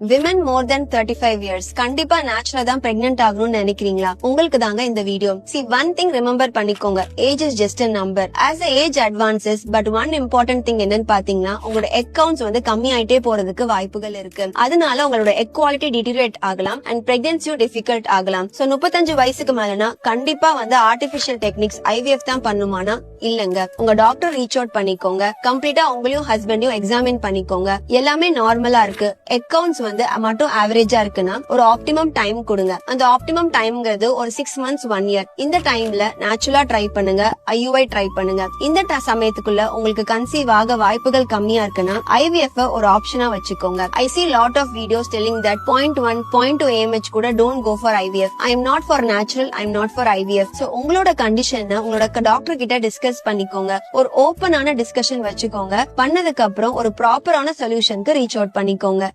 Women மோர் தென் 35 years கண்டிப்பா நேச்சுரலா தான் பிரெக்னென்ட் ஆகணும்னு நினைக்கிறீங்களா? உங்களுக்கு தாங்க இந்த வீடியோ. ஒன் திங் ரிமெம்பர் பண்ணிக்கோங்க, age is just a number. As a age advances, but one important thing என்னன்னு பாத்தீங்கன்னா, உங்களோட எக் கவுண்ட்ஸ் வந்து கம்மி ஆயிட்டே போறதுக்கு வாய்ப்புகள் இருக்கு. அதனால உங்களோட எக் குவாலிட்டி டிட்டீரியேட் ஆகலாம் அண்ட் பிரெக்னன்சியும் டிஃபிகல்ட் ஆகலாம். 35 வயசுக்கு மேலனா கண்டிப்பா வந்து ஆர்டிபிஷியல் டெக்னிக்ஸ் IVF தான் பண்ணுமானா இல்லங்க. உங்க டாக்டர் ரீச் அவுட் பண்ணிக்கோங்க. கம்ப்ளீட்டா உங்களையும் ஹஸ்பண்டையும் எக்ஸாமின் பண்ணிக்கோங்க. எல்லாமே நார்மலா இருக்கு, எக் கவுண்ட்ஸ் வந்து மட்டும் ஆவரேஜா இருக்குன்னா ஒரு ஆப்டிமம் டைம் கொடுங்க. அந்த ஆப்டிமம் டைம்ங்கிறது ஒரு 6 months 1 year. இந்த டைம்ல நேச்சுரலா ட்ரை பண்ணுங்க, IUI ட்ரை பண்ணுங்க. இந்த சமயத்துக்குள்ள உங்களுக்கு கன்சீவ் ஆக வாய்ப்புகள் கம்மியா இருக்குன்னா IVF ஒரு ஆப்ஷனா வச்சுக்கோங்க. I see lot of videos telling that 0.1 0.2 AMH கூட don't go for IVF. I am not for natural, I am not for IVF. So உங்களோட கண்டிஷன் உங்களோட டாக்டர் கிட்ட டிஸ்கஸ் பண்ணிக்கோங்க. ஒரு ஓபனான டிஸ்கஷன் வச்சுக்கோங்க. பண்ணதுக்கு அப்புறம் ஒரு ப்ராப்பரான சொல்யூஷனுக்கு ரீச் அவுட் பண்ணிக்கோங்க.